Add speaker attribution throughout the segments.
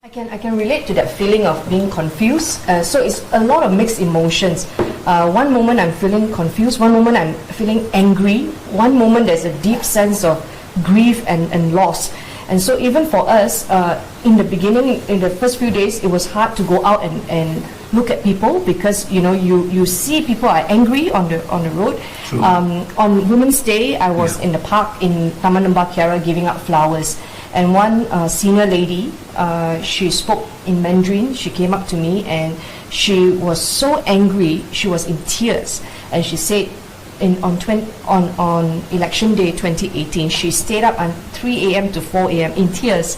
Speaker 1: I can relate to that feeling of being confused. So it's a lot of mixed emotions. One moment I'm feeling confused, one moment I'm feeling angry, one moment there's a deep sense of grief and loss. And so even for us, in the beginning, in the first few days, it was hard to go out and look at people because you see people are angry on the road. On Women's Day, I was in the park in Taman Lembah Kiara giving out flowers. And one senior lady, she spoke in Mandarin. She came up to me and she was so angry. She was in tears, and she said, on election day 2018, she stayed up at 3 a.m. to 4 a.m. in tears,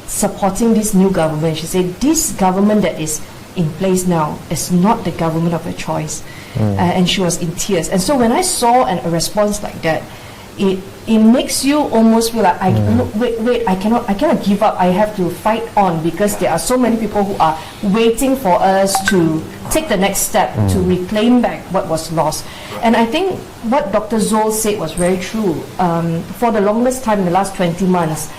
Speaker 1: supporting this new government. She said, this government that is in place now is not the government of her choice, and she was in tears. And so when I saw a response like that, it makes you almost feel like wait, I cannot give up. I have to fight on because there are so many people who are waiting for us to take the next step to reclaim back what was lost. And I think what Dr. Zol said was very true. For the longest time in the last 20 months,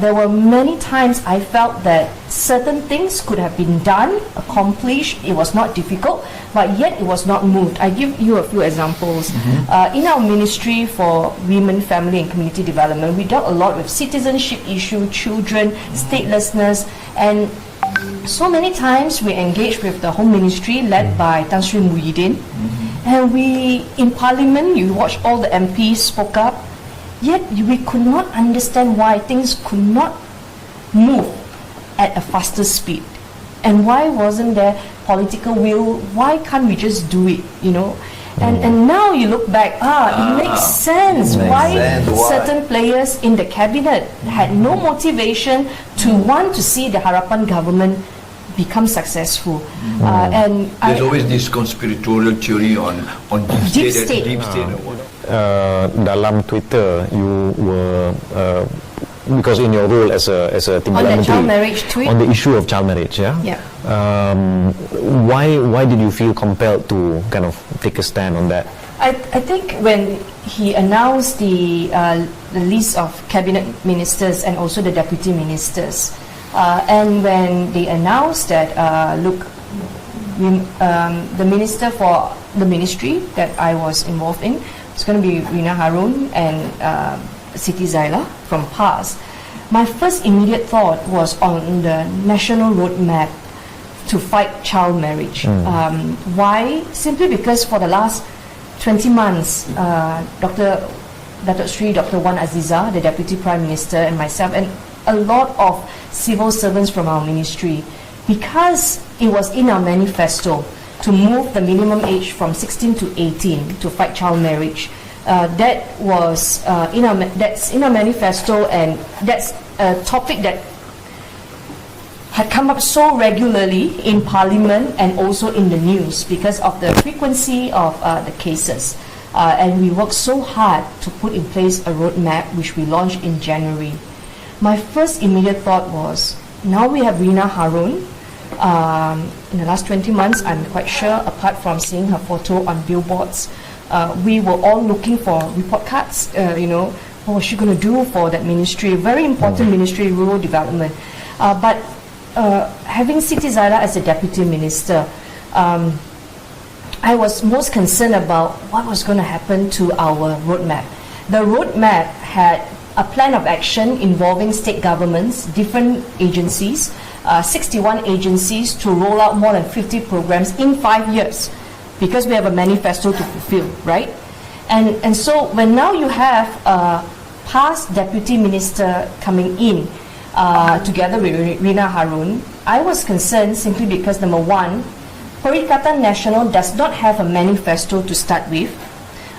Speaker 1: there were many times I felt that certain things could have been done, accomplished. It was not difficult, but yet it was not moved. I give you a few examples. In our Ministry for Women, Family and Community Development, we dealt a lot with citizenship issue, children, statelessness, and so many times we engaged with the Home Ministry led by Tan Sri Muhyiddin, and we, in Parliament, you watch all the MPs spoke up, yet we could not understand why things could not move at a faster speed. And why wasn't there political will? Why can't we just do it, And now you look back, it makes sense why certain players in the cabinet had no motivation to want to see the Harapan government become successful. And
Speaker 2: there's always this conspiratorial theory on deep state.
Speaker 3: Dalam Twitter, you were because in your role as a Timbalan Menteri on the issue of child marriage, why did you feel compelled to kind of take a stand on that?
Speaker 1: I think when he announced the list of cabinet ministers and also the deputy ministers, and when they announced that the minister for the ministry that I was involved in, it's going to be Rina Harun and Siti Zaila from PAS. My first immediate thought was on the national roadmap to fight child marriage. Why? Simply because for the last 20 months, Dr. Wan Aziza, the Deputy Prime Minister, and myself, and a lot of civil servants from our ministry, because it was in our manifesto to move the minimum age from 16 to 18 to fight child marriage. That was that's in our manifesto, and that's a topic that had come up so regularly in Parliament and also in the news because of the frequency of the cases. And we worked so hard to put in place a roadmap which we launched in January. My first immediate thought was, now we have Rina Harun. In the last 20 months, I'm quite sure, apart from seeing her photo on billboards, we were all looking for report cards, what was she going to do for that ministry, very important ministry, rural development. But having Siti Zaila as a deputy minister, I was most concerned about what was going to happen to our roadmap. The roadmap had a plan of action involving state governments, different agencies, 61 agencies to roll out more than 50 programs in 5 years, because we have a manifesto to fulfill, right? And so when now you have a past deputy minister coming in together with Rina Harun, I was concerned simply because, number one, Perikatan Nasional does not have a manifesto to start with.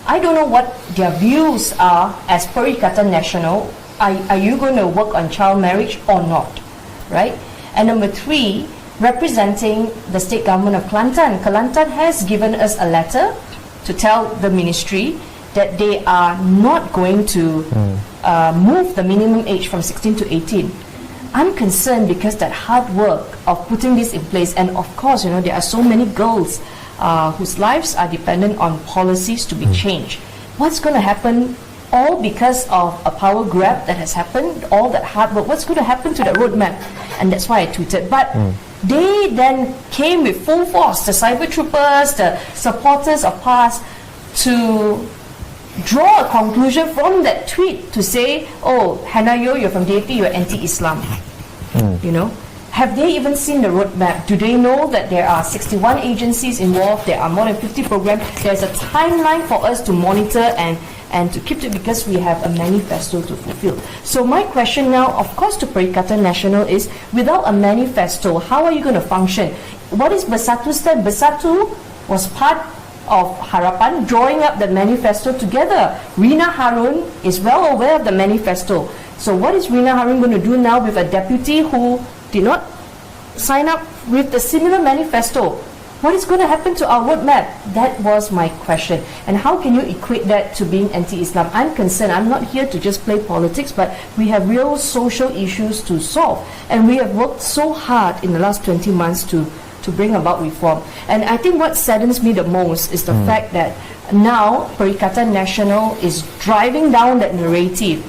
Speaker 1: I don't know what their views are as Perikatan Nasional. Are you going to work on child marriage or not, right? And number three, representing the state government of Kelantan. Kelantan has given us a letter to tell the ministry that they are not going to move the minimum age from 16 to 18. I'm concerned because that hard work of putting this in place, and of course, there are so many girls whose lives are dependent on policies to be changed. What's going to happen all because of a power grab that has happened, all that hard work. What's going to happen to that roadmap? And that's why I tweeted. But they then came with full force, the cyber troopers, the supporters of PAS, to draw a conclusion from that tweet to say, oh, Hannah Yeoh, you're from DAP, you're anti-Islam. You know? Have they even seen the roadmap? Do they know that there are 61 agencies involved, there are more than 50 programs, there's a timeline for us to monitor and to keep it, because we have a manifesto to fulfill. So my question now, of course, to Perikatan Nasional is, without a manifesto, how are you going to function? What is Bersatu stand? Bersatu was part of Harapan drawing up the manifesto together. Rina Harun is well aware of the manifesto. So what is Rina Harun going to do now with a deputy who did not sign up with the similar manifesto? What is going to happen to our roadmap? That was my question. And how can you equate that to being anti-Islam? I'm concerned. I'm not here to just play politics, but we have real social issues to solve. And we have worked so hard in the last 20 months to bring about reform. And I think what saddens me the most is the fact that now Perikatan Nasional is driving down that narrative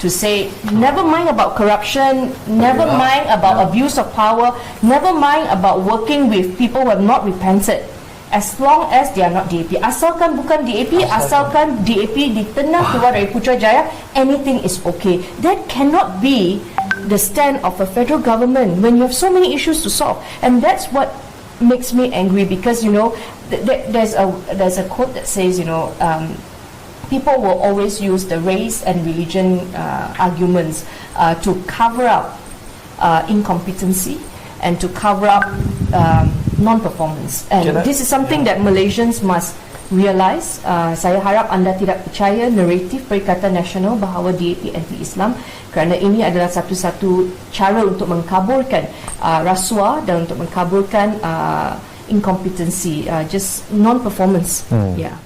Speaker 1: to say, never mind about corruption, never mind about abuse of power, never mind about working with people who have not repented, as long as they are not DAP. Asalkan bukan DAP, asalkan DAP ditenang keluar dari Putrajaya, anything is okay. That cannot be the stand of a federal government when you have so many issues to solve. And that's what makes me angry, because, you know, there's a quote that says, you know, people will always use the race and religion arguments to cover up incompetency and to cover up non-performance. And this is something that Malaysians must realise. Saya harap anda tidak percaya naratif Perikatan Nasional bahawa DAP anti-Islam, kerana ini adalah satu-satu cara untuk mengkaburkan rasuah dan untuk mengkaburkan incompetency, just non-performance. Yeah.